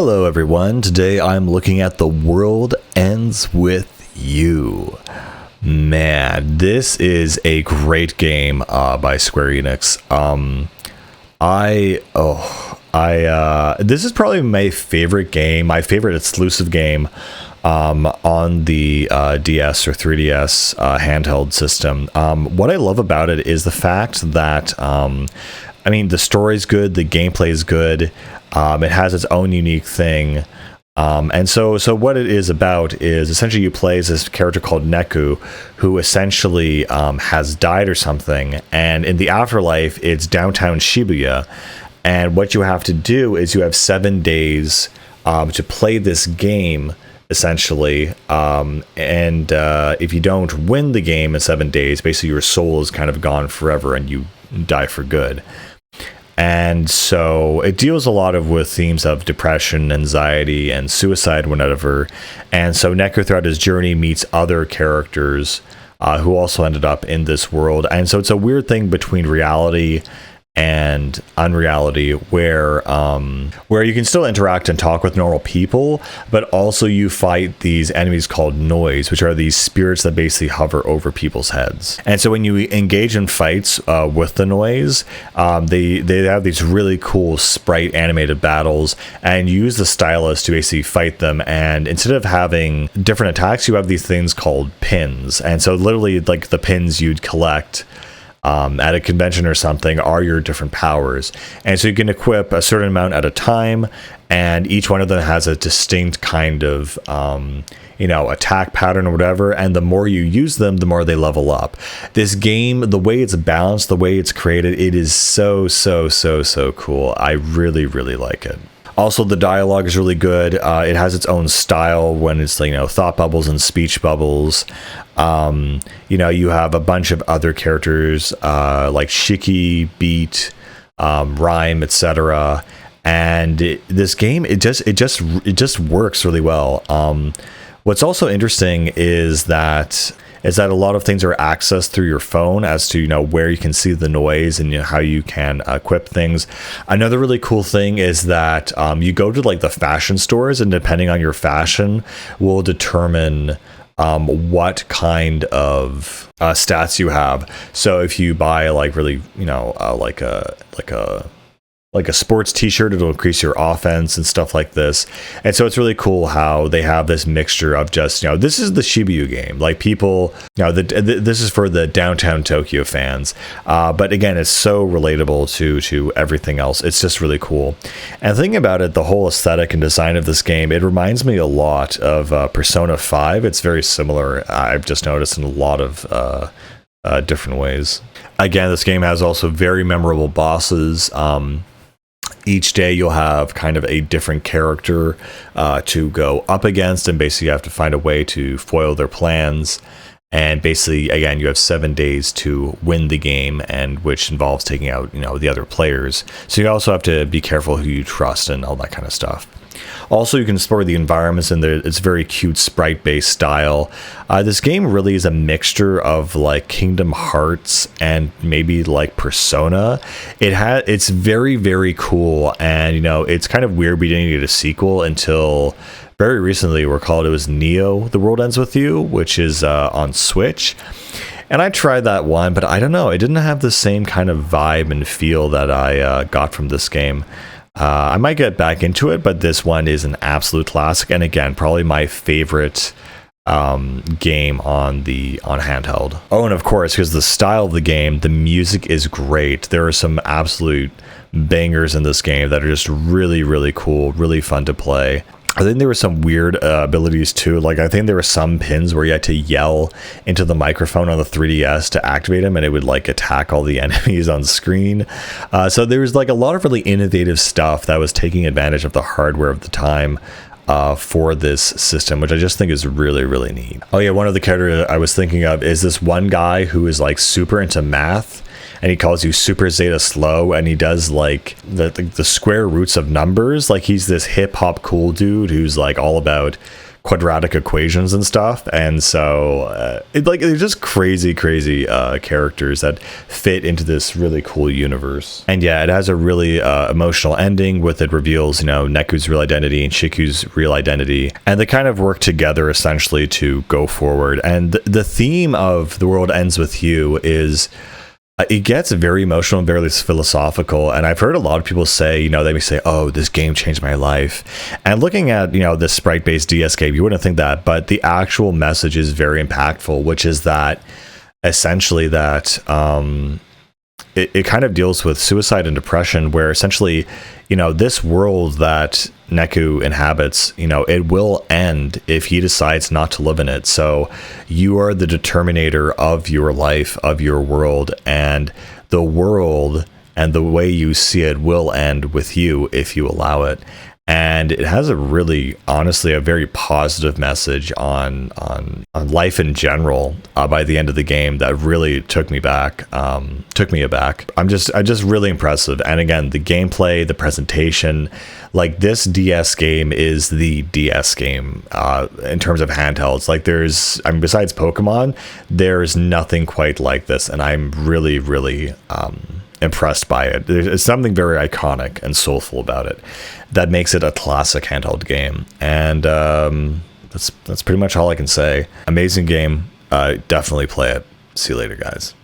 Hello everyone, today I'm looking at The World Ends With You. Man, this is a great game by Square Enix. This is probably my favorite game, my favorite exclusive game on the DS or 3DS handheld system. What I love about it is the fact that the story's good, the gameplay is good. It has its own unique thing. And so what it is about is essentially you play as this character called Neku, who essentially has died or something. And in the afterlife, it's downtown Shibuya. And what you have to do is you have 7 days to play this game, essentially. If you don't win the game in 7 days, basically your soul is kind of gone forever and you die for good. And so it deals a lot with themes of depression, anxiety, and suicide, whatever. And so Neku throughout his journey meets other characters who also ended up in this world. And so it's a weird thing between reality and unreality where you can still interact and talk with normal people, but also you fight these enemies called noise, which are these spirits that basically hover over people's heads. And so when you engage in fights with the noise, they have these really cool sprite animated battles, and you use the stylus to basically fight them. And instead of having different attacks, you have these things called pins. And so literally like the pins you'd collect at a convention or something are your different powers. And so you can equip a certain amount at a time, and each one of them has a distinct kind of attack pattern or whatever, and the more you use them, the more they level up. This game, the way it's balanced, the way it's created, it is so cool. I really like it. Also, the dialogue is really good. It has its own style when it's thought bubbles and speech bubbles. You have a bunch of other characters like Shiki, Beat, Rhyme, etc. And this game, it just works really well. What's also interesting is that a lot of things are accessed through your phone as to where you can see the noise and how you can equip things. Another really cool thing is that you go to like the fashion stores, and depending on your fashion will determine what kind of stats you have. So if you buy like really like a sports t-shirt, it'll increase your offense and stuff like this. And so it's really cool how they have this mixture of just, this is the Shibuya game. Like people, this is for the downtown Tokyo fans. But again, it's so relatable to everything else. It's just really cool. And thinking about it, the whole aesthetic and design of this game, it reminds me a lot of Persona 5. It's very similar. I've just noticed in a lot of different ways. Again, this game has also very memorable bosses. Each day you'll have kind of a different character to go up against, and basically you have to find a way to foil their plans. And basically, again, you have 7 days to win the game, and which involves taking out the other players. So you also have to be careful who you trust and all that kind of stuff. Also, you can explore the environments in it's very cute sprite-based style. This game really is a mixture of like Kingdom Hearts and maybe like Persona. It's very cool, and it's kind of weird we didn't get a sequel until very recently. We're called it was Neo: The World Ends With You, which is on Switch. And I tried that one, but I don't know, it didn't have the same kind of vibe and feel that I got from this game. I might get back into it, but this one is an absolute classic, and again, probably my favorite game on handheld. Oh, and of course, because the style of the game, the music is great. There are some absolute bangers in this game that are just really cool, really fun to play. I think there were some weird abilities too. Like I think there were some pins where you had to yell into the microphone on the 3DS to activate them, and it would like attack all the enemies on screen. So there was like a lot of really innovative stuff that was taking advantage of the hardware of the time for this system, which I just think is really neat. Oh yeah, one of the characters I was thinking of is this one guy who is like super into math, and he calls you Super Zeta Slow, and he does like the square roots of numbers. Like he's this hip hop cool dude who's like all about quadratic equations and stuff. And so they're just crazy characters that fit into this really cool universe. And yeah, it has a really emotional ending with it reveals, Neku's real identity and Shiku's real identity, and they kind of work together essentially to go forward. And the theme of The World Ends With You is it gets very emotional and very philosophical. And I've heard a lot of people say, they may say, oh, this game changed my life. And looking at, this sprite-based DS game, you wouldn't think that, but the actual message is very impactful, which is that essentially that it kind of deals with suicide and depression, where essentially, this world that Neku inhabits, it will end if he decides not to live in it. So you are the determinator of your life, of your world, and the world and the way you see it will end with you if you allow it. And it has a really, honestly, a very positive message on life in general by the end of the game that really took me aback. I'm just really impressive. And again, the gameplay, the presentation, like this DS game is the DS game in terms of handhelds. Like besides Pokemon, there's nothing quite like this. And I'm really impressed by it. There's something very iconic and soulful about it that makes it a classic handheld game. And that's pretty much all I can say. Amazing game. Definitely play it. See you later, guys.